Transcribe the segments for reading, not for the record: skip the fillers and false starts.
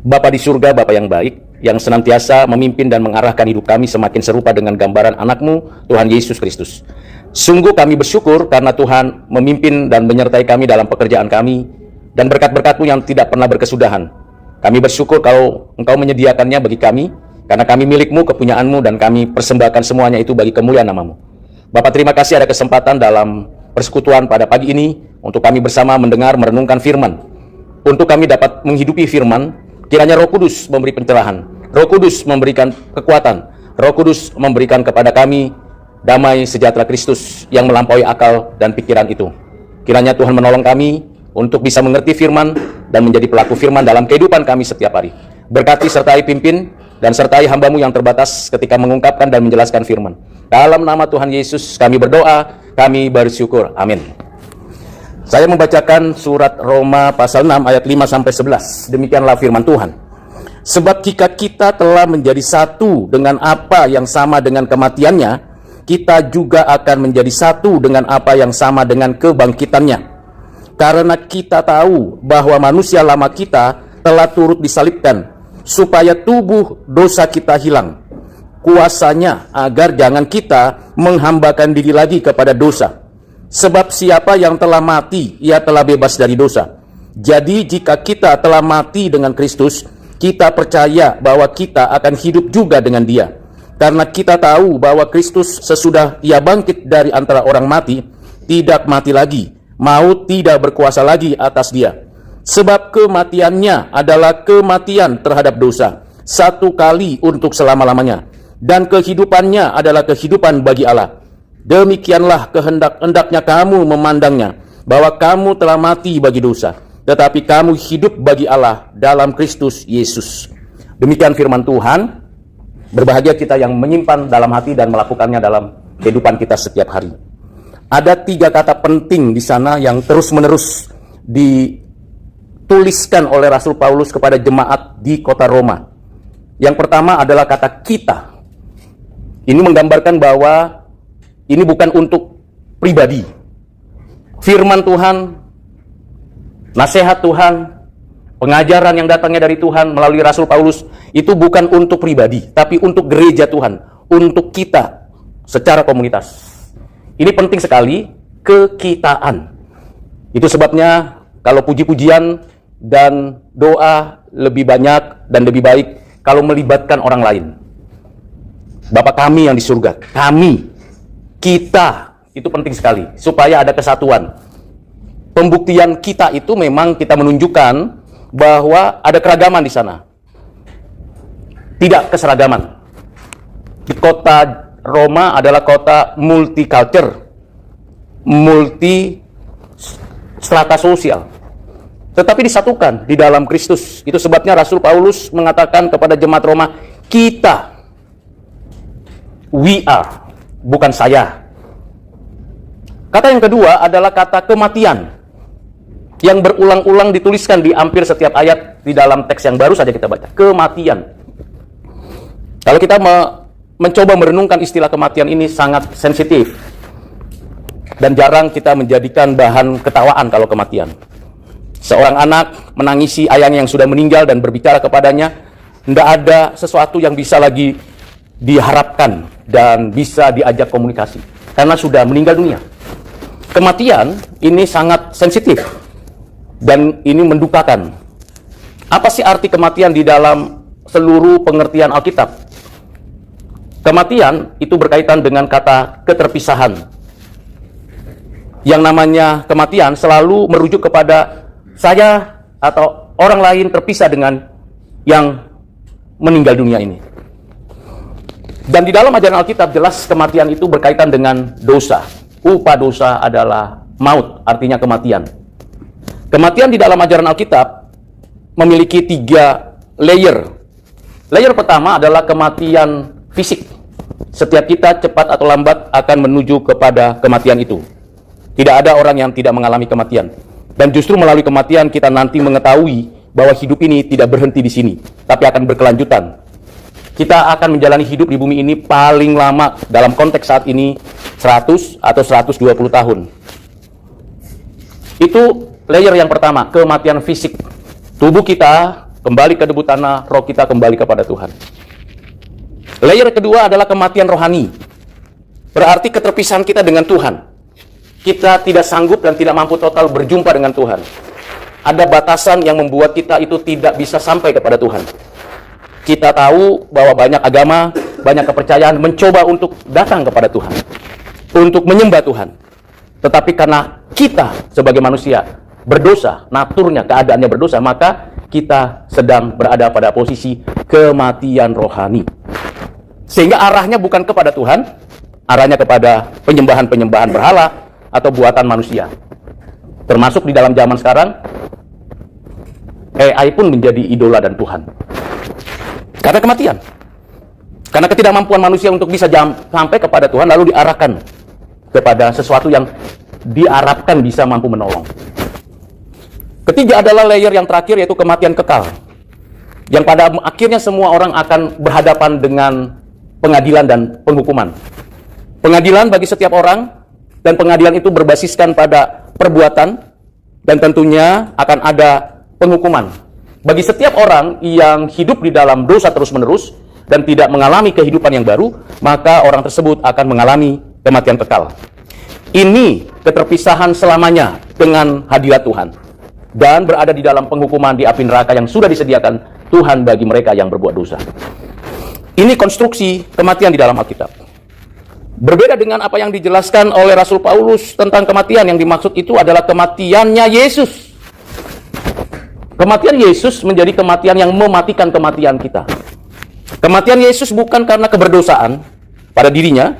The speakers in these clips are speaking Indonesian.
Bapa di surga, Bapa yang baik, yang senantiasa memimpin dan mengarahkan hidup kami semakin serupa dengan gambaran anak-Mu, Tuhan Yesus Kristus. Sungguh kami bersyukur karena Tuhan memimpin dan menyertai kami dalam pekerjaan kami, dan berkat-berkat-Mu yang tidak pernah berkesudahan. Kami bersyukur kalau Engkau menyediakannya bagi kami, karena kami milik-Mu, kepunyaan-Mu, dan kami persembahkan semuanya itu bagi kemuliaan nama-Mu. Bapak, terima kasih ada kesempatan dalam persekutuan pada pagi ini, untuk kami bersama mendengar, merenungkan firman. Untuk kami dapat menghidupi firman, kiranya Roh Kudus memberi pencerahan, Roh Kudus memberikan kekuatan, Roh Kudus memberikan kepada kami damai sejahtera Kristus yang melampaui akal dan pikiran itu. Kiranya Tuhan menolong kami untuk bisa mengerti firman dan menjadi pelaku firman dalam kehidupan kami setiap hari. Berkati sertai pimpin dan sertai hamba-Mu yang terbatas ketika mengungkapkan dan menjelaskan firman. Dalam nama Tuhan Yesus kami berdoa, kami bersyukur. Amin. Saya membacakan surat Roma pasal 6 ayat 5-11. Demikianlah firman Tuhan. Sebab jika kita telah menjadi satu dengan apa yang sama dengan kematiannya, kita juga akan menjadi satu dengan apa yang sama dengan kebangkitannya. Karena kita tahu bahwa manusia lama kita telah turut disalibkan, supaya tubuh dosa kita hilang, kuasanya agar jangan kita menghambakan diri lagi kepada dosa. Sebab siapa yang telah mati, ia telah bebas dari dosa. Jadi jika kita telah mati dengan Kristus, kita percaya bahwa kita akan hidup juga dengan Dia. Karena kita tahu bahwa Kristus sesudah Ia bangkit dari antara orang mati, tidak mati lagi, maut tidak berkuasa lagi atas Dia. Sebab kematiannya adalah kematian terhadap dosa, satu kali untuk selama-lamanya, dan kehidupannya adalah kehidupan bagi Allah. Demikianlah kehendak-hendaknya kamu memandangnya, bahwa kamu telah mati bagi dosa, tetapi kamu hidup bagi Allah dalam Kristus Yesus. Demikian firman Tuhan. Berbahagia kita yang menyimpan dalam hati dan melakukannya dalam kehidupan kita setiap hari. Ada 3 kata penting di sana yang terus-menerus dituliskan oleh Rasul Paulus kepada jemaat di kota Roma. Yang pertama adalah kata kita. Ini menggambarkan bahwa ini bukan untuk pribadi. Firman Tuhan, nasihat Tuhan, pengajaran yang datangnya dari Tuhan melalui Rasul Paulus itu bukan untuk pribadi, tapi untuk gereja Tuhan, untuk kita secara komunitas. Ini penting sekali, kekitaan. Itu sebabnya kalau puji-pujian dan doa lebih banyak dan lebih baik kalau melibatkan orang lain. Bapa kami yang di surga, kami, kita, itu penting sekali, supaya ada kesatuan. Pembuktian kita itu memang kita menunjukkan bahwa ada keragaman di sana. Tidak keseragaman. Di kota Roma adalah kota multicultural, multi strata sosial. Tetapi disatukan di dalam Kristus. Itu sebabnya Rasul Paulus mengatakan kepada jemaat Roma, kita, we are, bukan saya. Kata yang kedua adalah kata kematian, yang berulang-ulang dituliskan di hampir setiap ayat di dalam teks yang baru saja kita baca. Kematian. Kalau kita mencoba merenungkan istilah kematian ini sangat sensitif, dan jarang kita menjadikan bahan ketawaan kalau kematian. Seorang anak menangisi ayahnya yang sudah meninggal dan berbicara kepadanya, tidak ada sesuatu yang bisa lagi diharapkan dan bisa diajak komunikasi, karena sudah meninggal dunia. Kematian ini sangat sensitif, dan ini mendukakan. Apa sih arti kematian di dalam seluruh pengertian Alkitab? Kematian itu berkaitan dengan kata keterpisahan. Yang namanya kematian selalu merujuk kepada saya atau orang lain terpisah dengan yang meninggal dunia ini. Dan di dalam ajaran Alkitab jelas kematian itu berkaitan dengan dosa. Upah dosa adalah maut, artinya kematian. Kematian di dalam ajaran Alkitab memiliki 3 layer. Layer pertama adalah kematian fisik. Setiap kita cepat atau lambat akan menuju kepada kematian itu. Tidak ada orang yang tidak mengalami kematian. Dan justru melalui kematian kita nanti mengetahui bahwa hidup ini tidak berhenti di sini, tapi akan berkelanjutan. Kita akan menjalani hidup di bumi ini paling lama dalam konteks saat ini 100 atau 120 tahun. Itu layer yang pertama, kematian fisik. Tubuh kita kembali ke debu tanah, roh kita kembali kepada Tuhan. Layer kedua adalah kematian rohani. Berarti keterpisahan kita dengan Tuhan. Kita tidak sanggup dan tidak mampu total berjumpa dengan Tuhan. Ada batasan yang membuat kita itu tidak bisa sampai kepada Tuhan. Kita tahu bahwa banyak agama, banyak kepercayaan mencoba untuk datang kepada Tuhan, untuk menyembah Tuhan. Tetapi karena kita sebagai manusia berdosa, naturnya, keadaannya berdosa, maka kita sedang berada pada posisi kematian rohani. Sehingga arahnya bukan kepada Tuhan, arahnya kepada penyembahan-penyembahan berhala atau buatan manusia. Termasuk di dalam zaman sekarang, AI pun menjadi idola dan Tuhan. Karena kematian. Karena ketidakmampuan manusia untuk bisa sampai kepada Tuhan, lalu diarahkan kepada sesuatu yang diharapkan bisa mampu menolong. Ketiga adalah layer yang terakhir, yaitu kematian kekal. Yang pada akhirnya semua orang akan berhadapan dengan pengadilan dan penghukuman. Pengadilan bagi setiap orang, dan pengadilan itu berbasiskan pada perbuatan, dan tentunya akan ada penghukuman. Bagi setiap orang yang hidup di dalam dosa terus-menerus dan tidak mengalami kehidupan yang baru, maka orang tersebut akan mengalami kematian kekal. Ini keterpisahan selamanya dengan hadirat Tuhan dan berada di dalam penghukuman di api neraka yang sudah disediakan Tuhan bagi mereka yang berbuat dosa. Ini konstruksi kematian di dalam Alkitab. Berbeda dengan apa yang dijelaskan oleh Rasul Paulus tentang kematian, yang dimaksud itu adalah kematiannya Yesus. Kematian Yesus menjadi kematian yang mematikan kematian kita. Kematian Yesus bukan karena keberdosaan pada dirinya.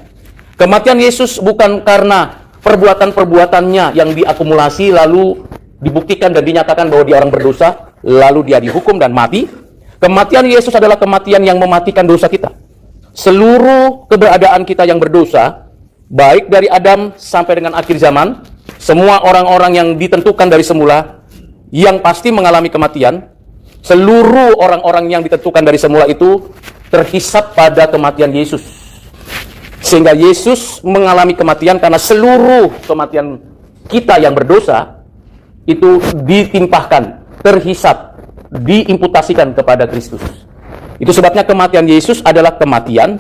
Kematian Yesus bukan karena perbuatan-perbuatannya yang diakumulasi lalu dibuktikan dan dinyatakan bahwa dia orang berdosa, lalu dia dihukum dan mati. Kematian Yesus adalah kematian yang mematikan dosa kita. Seluruh keberadaan kita yang berdosa, baik dari Adam sampai dengan akhir zaman, semua orang-orang yang ditentukan dari semula, yang pasti mengalami kematian, seluruh orang-orang yang ditentukan dari semula itu terhisap pada kematian Yesus. Sehingga Yesus mengalami kematian karena seluruh kematian kita yang berdosa itu ditimpahkan, terhisap, diimputasikan kepada Kristus. Itu sebabnya kematian Yesus adalah kematian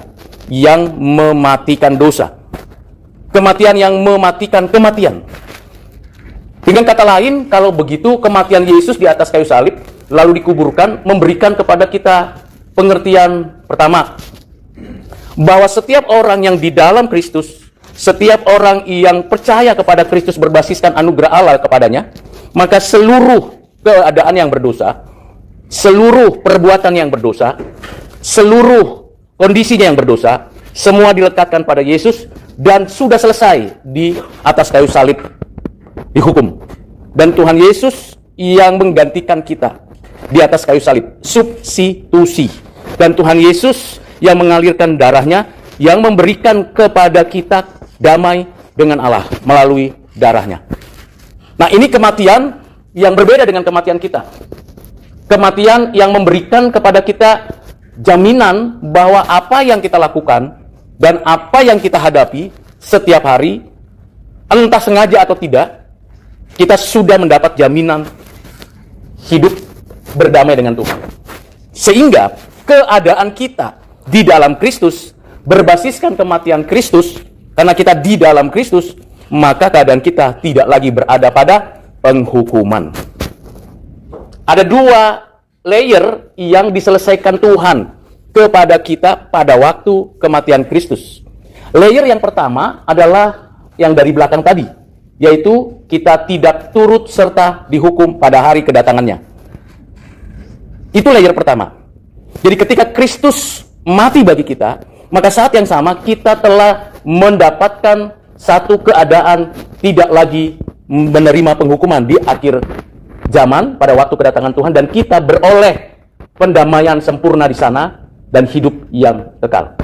yang mematikan dosa. Kematian yang mematikan kematian. Dengan kata lain, kalau begitu kematian Yesus di atas kayu salib lalu dikuburkan, memberikan kepada kita pengertian pertama, bahwa setiap orang yang di dalam Kristus, setiap orang yang percaya kepada Kristus berbasiskan anugerah Allah kepadanya, maka seluruh keadaan yang berdosa, seluruh perbuatan yang berdosa, seluruh kondisinya yang berdosa, semua dilekatkan pada Yesus dan sudah selesai di atas kayu salib dihukum. Dan Tuhan Yesus yang menggantikan kita di atas kayu salib, substitusi. Dan Tuhan Yesus yang mengalirkan darahnya, yang memberikan kepada kita damai dengan Allah melalui darahnya. Nah, ini kematian yang berbeda dengan kematian kita. Kematian yang memberikan kepada kita jaminan bahwa apa yang kita lakukan dan apa yang kita hadapi setiap hari, entah sengaja atau tidak, kita sudah mendapat jaminan hidup berdamai dengan Tuhan. Sehingga keadaan kita di dalam Kristus berbasiskan kematian Kristus, karena kita di dalam Kristus, maka keadaan kita tidak lagi berada pada penghukuman. Ada dua layer yang diselesaikan Tuhan kepada kita pada waktu kematian Kristus. Layer yang pertama adalah yang dari belakang tadi, yaitu kita tidak turut serta dihukum pada hari kedatangannya. Itu layer pertama. Jadi ketika Kristus mati bagi kita, maka saat yang sama kita telah mendapatkan satu keadaan tidak lagi menerima penghukuman di akhir zaman pada waktu kedatangan Tuhan, dan kita beroleh pendamaian sempurna di sana dan hidup yang kekal.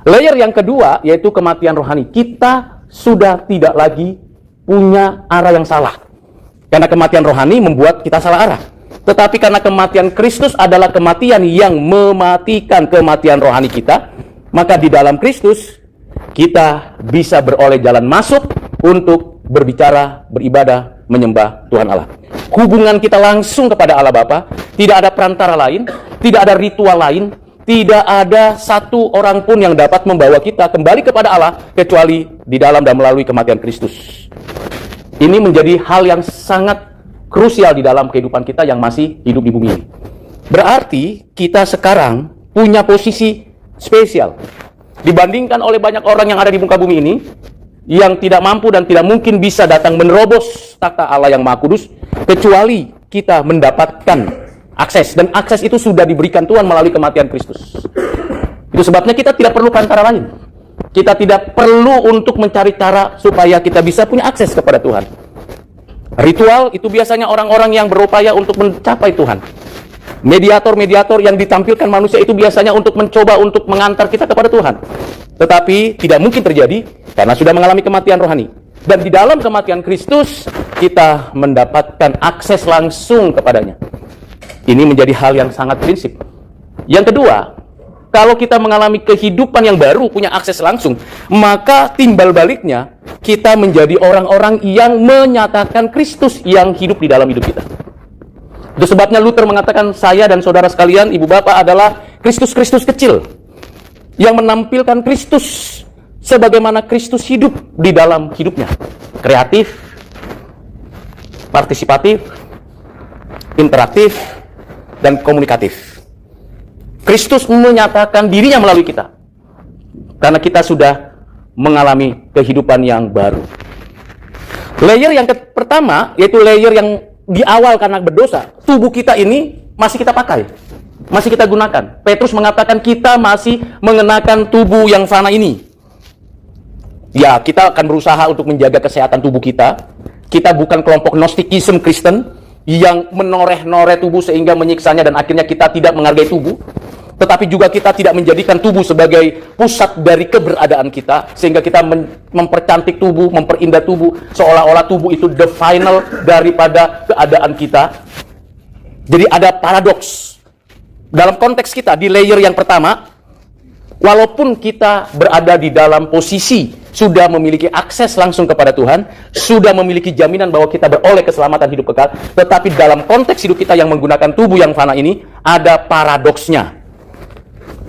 Layer yang kedua yaitu kematian rohani. Kita sudah tidak lagi punya arah yang salah. Karena kematian rohani membuat kita salah arah. Tetapi karena kematian Kristus adalah kematian yang mematikan kematian rohani kita, maka di dalam Kristus kita bisa beroleh jalan masuk untuk berbicara, beribadah, menyembah Tuhan Allah. Hubungan kita langsung kepada Allah Bapa Tidak ada perantara lain, tidak ada ritual lain, tidak ada satu orang pun yang dapat membawa kita kembali kepada Allah kecuali di dalam dan melalui kematian Kristus. Ini menjadi hal yang sangat krusial di dalam kehidupan kita yang masih hidup di bumi ini. Berarti kita sekarang punya posisi spesial dibandingkan oleh banyak orang yang ada di muka bumi ini, yang tidak mampu dan tidak mungkin bisa datang menerobos takhta Allah yang Maha Kudus kecuali kita mendapatkan akses, dan akses itu sudah diberikan Tuhan melalui kematian Kristus. Itu sebabnya kita tidak perlu perantara lain. Kita tidak perlu untuk mencari cara supaya kita bisa punya akses kepada Tuhan. Ritual itu biasanya orang-orang yang berupaya untuk mencapai Tuhan. Mediator-mediator yang ditampilkan manusia itu biasanya untuk mencoba untuk mengantar kita kepada Tuhan. Tetapi tidak mungkin terjadi karena sudah mengalami kematian rohani. Dan di dalam kematian Kristus kita mendapatkan akses langsung kepadanya. Ini menjadi hal yang sangat prinsip. Yang kedua, kalau kita mengalami kehidupan yang baru, punya akses langsung, maka timbal baliknya, kita menjadi orang-orang yang menyatakan Kristus yang hidup di dalam hidup kita. Itu sebabnya Luther mengatakan, saya dan saudara sekalian, ibu bapak adalah Kristus-Kristus kecil, yang menampilkan Kristus sebagaimana Kristus hidup di dalam hidupnya. Kreatif, partisipatif, interaktif, dan komunikatif. Kristus menyatakan dirinya melalui kita karena kita sudah mengalami kehidupan yang baru. Layer yang pertama, yaitu layer yang di awal karena berdosa, tubuh kita ini masih kita pakai, masih kita gunakan. Petrus mengatakan kita masih mengenakan tubuh yang fana ini. Ya, kita akan berusaha untuk menjaga kesehatan tubuh kita. Kita bukan kelompok Gnostikisme Kristen yang menoreh-noreh tubuh sehingga menyiksanya dan akhirnya kita tidak menghargai tubuh. Tetapi juga kita tidak menjadikan tubuh sebagai pusat dari keberadaan kita, sehingga kita mempercantik tubuh, memperindah tubuh, seolah-olah tubuh itu the final daripada keadaan kita. Jadi ada paradoks dalam konteks kita di layer yang pertama. Walaupun kita berada di dalam posisi sudah memiliki akses langsung kepada Tuhan, sudah memiliki jaminan bahwa kita beroleh keselamatan hidup kekal, tetapi dalam konteks hidup kita yang menggunakan tubuh yang fana ini, ada paradoksnya.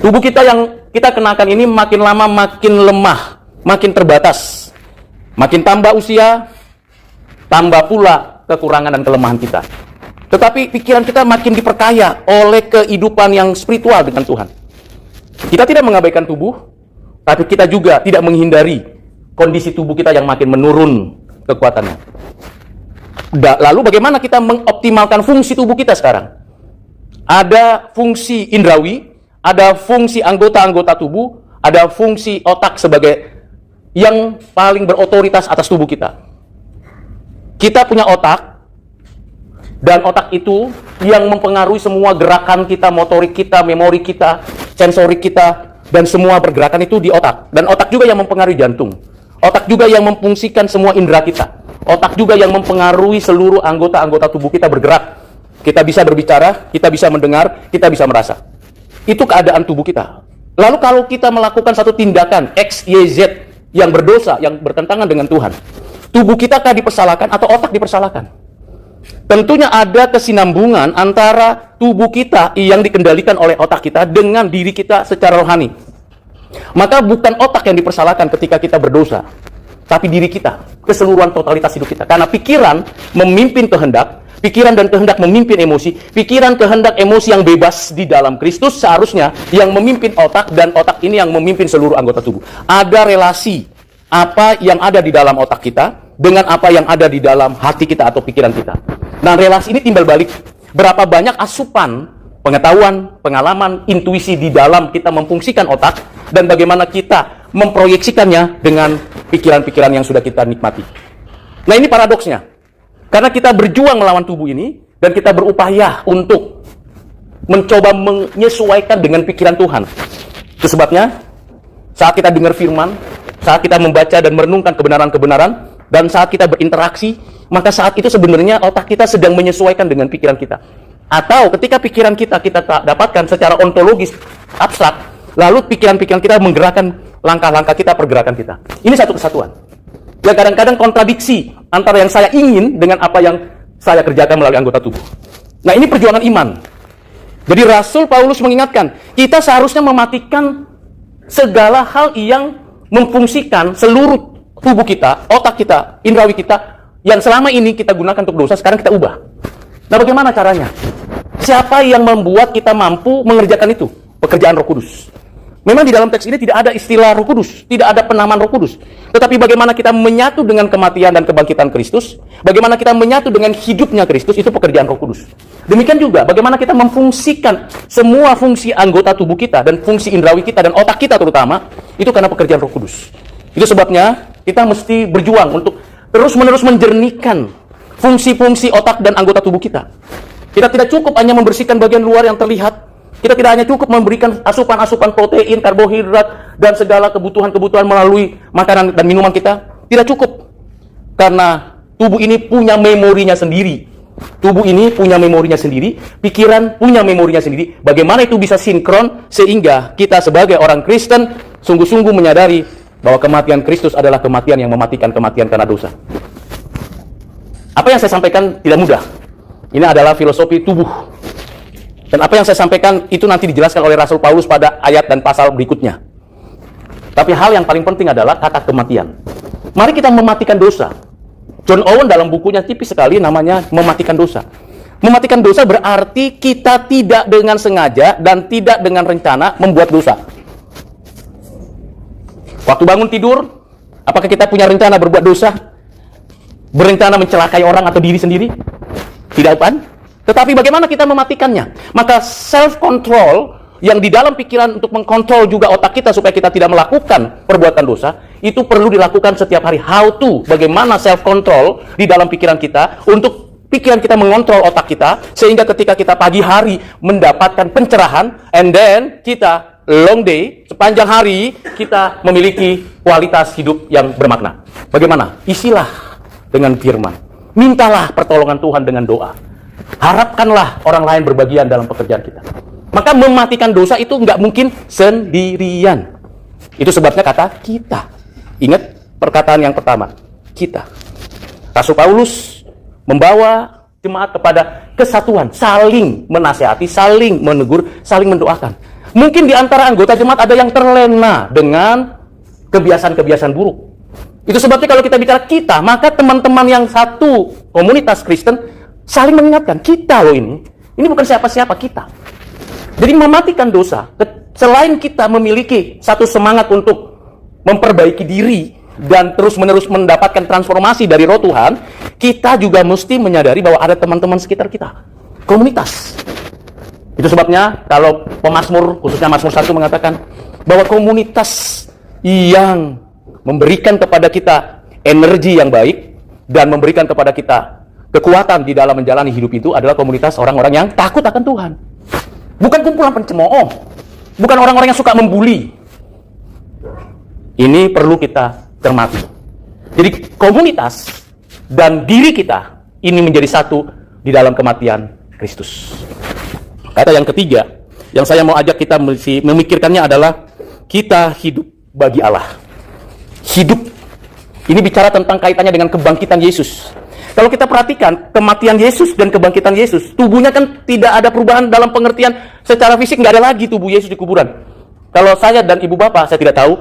Tubuh kita yang kita kenakan ini makin lama makin lemah, makin terbatas. Makin tambah usia, tambah pula kekurangan dan kelemahan kita. Tetapi pikiran kita makin diperkaya oleh kehidupan yang spiritual dengan Tuhan. Kita tidak mengabaikan tubuh, tapi kita juga tidak menghindari kondisi tubuh kita yang makin menurun kekuatannya. Lalu bagaimana kita mengoptimalkan fungsi tubuh kita sekarang? Ada fungsi indrawi, ada fungsi anggota-anggota tubuh, ada fungsi otak sebagai yang paling berotoritas atas tubuh kita. Kita punya otak, dan otak itu yang mempengaruhi semua gerakan kita, motorik kita, memori kita, sensorik kita, dan semua pergerakan itu di otak. Dan otak juga yang mempengaruhi jantung. Otak juga yang memfungsikan semua indera kita. Otak juga yang mempengaruhi seluruh anggota-anggota tubuh kita bergerak. Kita bisa berbicara, kita bisa mendengar, kita bisa merasa. Itu keadaan tubuh kita. Lalu kalau kita melakukan satu tindakan X, Y, Z yang berdosa, yang bertentangan dengan Tuhan, tubuh kita kah dipersalahkan atau otak dipersalahkan? Tentunya ada kesinambungan antara tubuh kita yang dikendalikan oleh otak kita dengan diri kita secara rohani. Maka bukan otak yang dipersalahkan ketika kita berdosa, tapi diri kita, keseluruhan totalitas hidup kita. Karena pikiran memimpin kehendak, pikiran dan kehendak memimpin emosi, pikiran, kehendak, emosi yang bebas di dalam Kristus seharusnya yang memimpin otak, dan otak ini yang memimpin seluruh anggota tubuh. Ada relasi apa yang ada di dalam otak kita dengan apa yang ada di dalam hati kita atau pikiran kita. Nah, relasi ini timbal balik. Berapa banyak asupan, pengetahuan, pengalaman, intuisi di dalam kita memfungsikan otak, dan bagaimana kita memproyeksikannya dengan pikiran-pikiran yang sudah kita nikmati. Nah, ini paradoksnya. Karena kita berjuang melawan tubuh ini, dan kita berupaya untuk mencoba menyesuaikan dengan pikiran Tuhan. Itu sebabnya, saat kita dengar firman, saat kita membaca dan merenungkan kebenaran-kebenaran, dan saat kita berinteraksi, maka saat itu sebenarnya otak kita sedang menyesuaikan dengan pikiran kita. Atau ketika pikiran kita dapatkan secara ontologis, abstrak, lalu pikiran-pikiran kita menggerakkan langkah-langkah kita, pergerakan kita. Ini satu kesatuan. Ya, kadang-kadang kontradiksi antara yang saya ingin dengan apa yang saya kerjakan melalui anggota tubuh. Nah, ini perjuangan iman. Jadi Rasul Paulus mengingatkan, kita seharusnya mematikan segala hal yang memfungsikan seluruh tubuh kita, otak kita, indrawi kita, yang selama ini kita gunakan untuk dosa, sekarang kita ubah. Nah, bagaimana caranya? Siapa yang membuat kita mampu mengerjakan itu? Pekerjaan Roh Kudus. Memang di dalam teks ini tidak ada istilah Roh Kudus, tidak ada penamaan Roh Kudus. Tetapi bagaimana kita menyatu dengan kematian dan kebangkitan Kristus, bagaimana kita menyatu dengan hidupnya Kristus, itu pekerjaan Roh Kudus. Demikian juga bagaimana kita memfungsikan semua fungsi anggota tubuh kita dan fungsi indrawi kita dan otak kita terutama, itu karena pekerjaan Roh Kudus. Itu sebabnya kita mesti berjuang untuk terus-menerus menjernihkan fungsi-fungsi otak dan anggota tubuh kita. Kita tidak cukup hanya membersihkan bagian luar yang terlihat. Kita tidak hanya cukup memberikan asupan-asupan protein, karbohidrat, dan segala kebutuhan-kebutuhan melalui makanan dan minuman kita. Tidak cukup. Karena tubuh ini punya memorinya sendiri. Tubuh ini punya memorinya sendiri, pikiran punya memorinya sendiri. Bagaimana itu bisa sinkron sehingga kita sebagai orang Kristen sungguh-sungguh menyadari bahwa kematian Kristus adalah kematian yang mematikan kematian karena dosa. Apa yang saya sampaikan tidak mudah. Ini adalah filosofi tubuh. Dan apa yang saya sampaikan itu nanti dijelaskan oleh Rasul Paulus pada ayat dan pasal berikutnya. Tapi hal yang paling penting adalah kata kematian. Mari kita mematikan dosa. John Owen dalam bukunya tipis sekali namanya Mematikan Dosa. Mematikan dosa berarti kita tidak dengan sengaja dan tidak dengan rencana membuat dosa. Waktu bangun tidur, apakah kita punya rencana berbuat dosa? Berencana mencelakai orang atau diri sendiri? Tidak kan? Tetapi bagaimana kita mematikannya? Maka self-control yang di dalam pikiran untuk mengkontrol juga otak kita supaya kita tidak melakukan perbuatan dosa, itu perlu dilakukan setiap hari. How to, bagaimana self-control di dalam pikiran kita untuk pikiran kita mengontrol otak kita, sehingga ketika kita pagi hari mendapatkan pencerahan, and then kita long day, sepanjang hari kita memiliki kualitas hidup yang bermakna. Bagaimana? Isilah dengan firman. Mintalah pertolongan Tuhan dengan doa. Harapkanlah orang lain berbagian dalam pekerjaan kita. Maka mematikan dosa itu nggak mungkin sendirian. Itu sebabnya kata kita. Ingat perkataan yang pertama, kita. Rasul Paulus membawa jemaat kepada kesatuan, saling menasihati, saling menegur, saling mendoakan. Mungkin di antara anggota jemaat ada yang terlena dengan kebiasaan-kebiasaan buruk. Itu sebabnya kalau kita bicara kita, maka teman-teman yang satu komunitas Kristen saling mengingatkan, kita loh ini bukan siapa-siapa, kita. Jadi mematikan dosa, selain kita memiliki satu semangat untuk memperbaiki diri dan terus-menerus mendapatkan transformasi dari Roh Tuhan, kita juga mesti menyadari bahwa ada teman-teman sekitar kita, komunitas. Itu sebabnya kalau pemazmur, khususnya Mazmur 1 mengatakan bahwa komunitas yang memberikan kepada kita energi yang baik dan memberikan kepada kita kekuatan di dalam menjalani hidup itu adalah komunitas orang-orang yang takut akan Tuhan. Bukan kumpulan pencemooh, bukan orang-orang yang suka membuli. Ini perlu kita cermati. Jadi komunitas dan diri kita ini menjadi satu di dalam kematian Kristus. Kata yang ketiga yang saya mau ajak kita memikirkannya adalah kita hidup bagi Allah. Hidup. Ini bicara tentang kaitannya dengan kebangkitan Yesus. Kalau kita perhatikan kematian Yesus dan kebangkitan Yesus, tubuhnya kan tidak ada perubahan dalam pengertian secara fisik, nggak ada lagi tubuh Yesus di kuburan. Kalau saya dan ibu bapak, saya tidak tahu,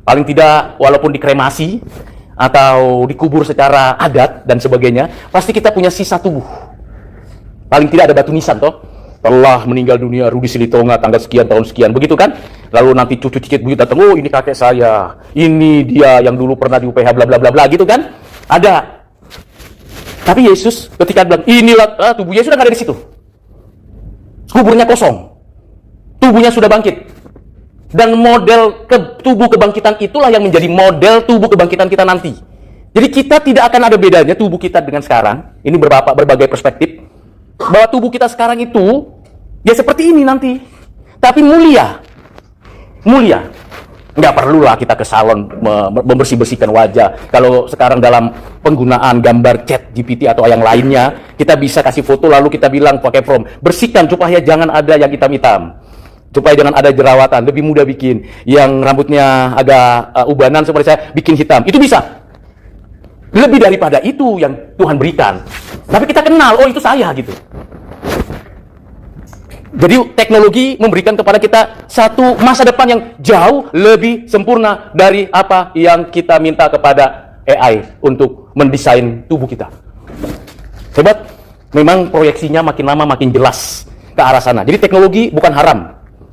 paling tidak walaupun dikremasi atau dikubur secara adat dan sebagainya, pasti kita punya sisa tubuh. Paling tidak ada batu nisan toh, telah meninggal dunia Rudi Silitonga tanggal sekian tahun sekian, begitu kan? Lalu nanti cucu cicit buyut datang, oh ini kakek saya, ini dia yang dulu pernah di UPH bla bla bla bla, gitu kan? Ada. Tapi Yesus ketika bilang, inilah tubuh Yesus sudah nggak ada di situ. Kuburnya kosong. Tubuhnya sudah bangkit. Dan model tubuh kebangkitan itulah yang menjadi model tubuh kebangkitan kita nanti. Jadi kita tidak akan ada bedanya tubuh kita dengan sekarang. Ini berbagai perspektif. Bahwa tubuh kita sekarang itu ya seperti ini nanti. Tapi mulia. Mulia. Nggak perlulah kita ke salon membersih-bersihkan wajah. Kalau sekarang dalam penggunaan gambar chat GPT atau yang lainnya, kita bisa kasih foto lalu kita bilang pakai prompt, bersihkan supaya jangan ada yang hitam-hitam, supaya jangan ada jerawatan, lebih mudah bikin. Yang rambutnya agak ubanan seperti saya, bikin hitam. Itu bisa. Lebih daripada itu yang Tuhan berikan. Tapi kita kenal, oh itu saya gitu. Jadi teknologi memberikan kepada kita satu masa depan yang jauh lebih sempurna dari apa yang kita minta kepada AI untuk mendesain tubuh kita. Hebat, memang proyeksinya makin lama makin jelas ke arah sana. Jadi teknologi bukan haram.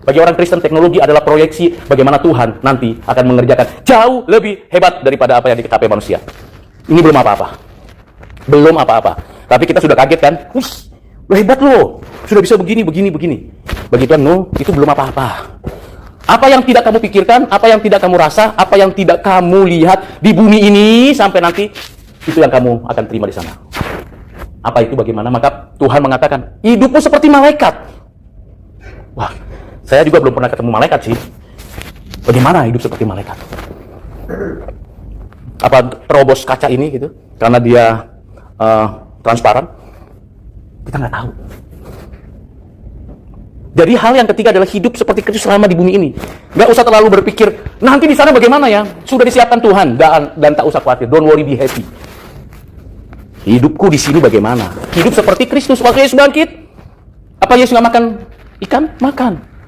Bagi orang Kristen, teknologi adalah proyeksi bagaimana Tuhan nanti akan mengerjakan jauh lebih hebat daripada apa yang diketahui manusia. Ini belum apa-apa. Belum apa-apa. Tapi kita sudah kaget kan? Wih, hebat loh. Sudah bisa begini. Bagi Tuhan, no, itu belum apa-apa. Apa yang tidak kamu pikirkan, apa yang tidak kamu rasa, apa yang tidak kamu lihat di bumi ini sampai nanti, itu yang kamu akan terima di sana. Apa itu bagaimana? Maka Tuhan mengatakan, hidupmu seperti malaikat. Wah, saya juga belum pernah ketemu malaikat sih. Bagaimana hidup seperti malaikat? Apa terobos kaca ini gitu? Karena dia transparan? Kita nggak tahu. Jadi hal yang ketiga adalah hidup seperti Kristus selama di bumi ini. Nggak usah terlalu berpikir, nanti di sana bagaimana ya? Sudah disiapkan Tuhan, dan tak usah khawatir. Don't worry, be happy. Hidupku di sini bagaimana? Hidup seperti Kristus. Waktu Yesus bangkit, apa Yesus nggak makan ikan?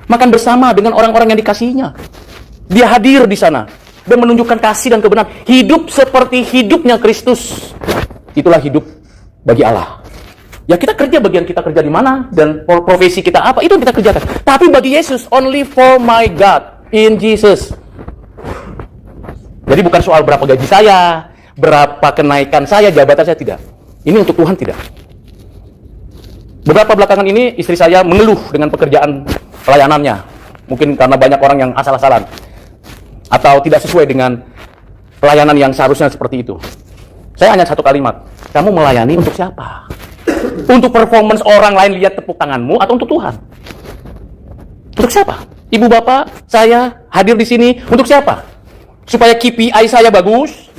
Makan bersama dengan orang-orang yang dikasihinya. Dia hadir di sana dan menunjukkan kasih dan kebenaran. Hidup seperti hidupnya Kristus. Itulah hidup bagi Allah. Ya kita kerja bagian kita kerja di mana dan profesi kita apa, itu yang kita kerjakan. Tapi bagi Yesus, only for my God in Jesus. Jadi bukan soal berapa gaji saya, berapa kenaikan saya, jabatan saya, tidak. Ini untuk Tuhan, tidak. Beberapa belakangan ini istri saya mengeluh dengan pekerjaan pelayanannya. Mungkin karena banyak orang yang asal-asalan atau tidak sesuai dengan pelayanan yang seharusnya seperti itu. Saya hanya satu kalimat, kamu melayani untuk siapa? Untuk performance orang lain lihat tepuk tanganmu atau untuk Tuhan? Untuk siapa? Ibu bapak, saya hadir di sini untuk siapa? Supaya KPI saya bagus?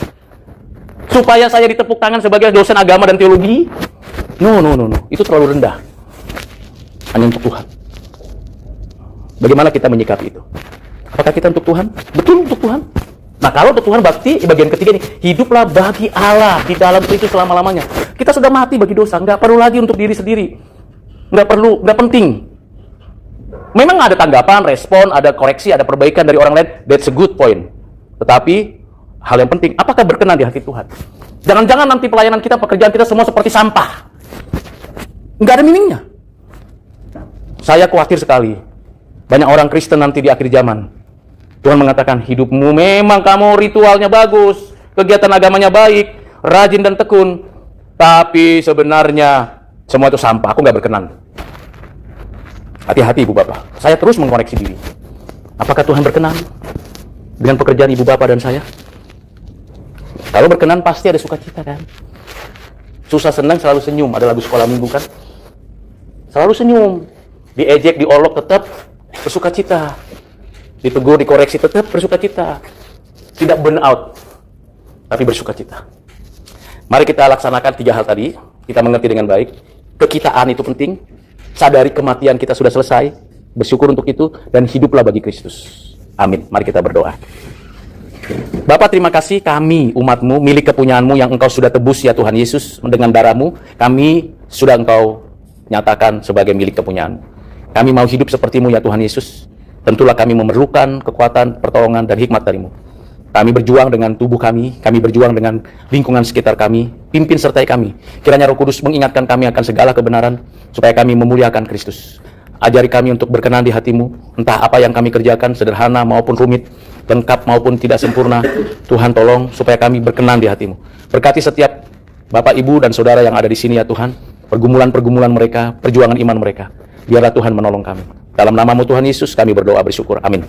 Supaya saya ditepuk tangan sebagai dosen agama dan teologi? No. Itu terlalu rendah. Hanya untuk Tuhan. Bagaimana kita menyikapi itu? Apakah kita untuk Tuhan? Betul untuk Tuhan. Nah, kalau untuk Tuhan bakti, bagian ketiga ini, hiduplah bagi Allah di dalam Kristus selama-lamanya. Kita sudah mati bagi dosa, nggak perlu lagi untuk diri sendiri. Nggak penting. Memang ada tanggapan, respon, ada koreksi, ada perbaikan dari orang lain, that's a good point. Tetapi, hal yang penting, apakah berkenan di hati Tuhan? Jangan-jangan nanti pelayanan kita, pekerjaan kita semua seperti sampah. Nggak ada meaningnya. Saya khawatir sekali. Banyak orang Kristen nanti di akhir zaman. Tuhan mengatakan, hidupmu memang kamu ritualnya bagus, kegiatan agamanya baik, rajin dan tekun, tapi sebenarnya semua itu sampah, aku nggak berkenan. Hati-hati ibu bapak, saya terus mengoreksi diri. Apakah Tuhan berkenan dengan pekerjaan ibu bapak dan saya? Kalau berkenan pasti ada sukacita kan? Susah senang selalu senyum, ada lagu sekolah minggu kan? Selalu senyum, diejek, diolok tetap bersukacita. Ditegur, dikoreksi, tetap bersukacita. Tidak burn out, tapi bersukacita. Mari kita laksanakan 3 hal tadi. Kita mengerti dengan baik. Kekitaan itu penting. Sadari kematian kita sudah selesai. Bersyukur untuk itu. Dan hiduplah bagi Kristus. Amin. Mari kita berdoa. Bapa, terima kasih kami, umat-Mu, milik kepunyaanmu yang Engkau sudah tebus ya Tuhan Yesus. Dengan darah-Mu, kami sudah Engkau nyatakan sebagai milik kepunyaan. Kami mau hidup seperti-Mu ya Tuhan Yesus. Tentulah kami memerlukan kekuatan, pertolongan, dan hikmat dari-Mu. Kami berjuang dengan tubuh kami berjuang dengan lingkungan sekitar kami, pimpin sertai kami. Kiranya Roh Kudus mengingatkan kami akan segala kebenaran, supaya kami memuliakan Kristus. Ajari kami untuk berkenan di hati-Mu, entah apa yang kami kerjakan, sederhana maupun rumit, lengkap maupun tidak sempurna. Tuhan tolong supaya kami berkenan di hati-Mu. Berkati setiap Bapak, Ibu, dan Saudara yang ada di sini ya Tuhan, pergumulan-pergumulan mereka, perjuangan iman mereka. Biarlah Tuhan menolong kami. Dalam nama-Mu Tuhan Yesus kami berdoa bersyukur. Amin.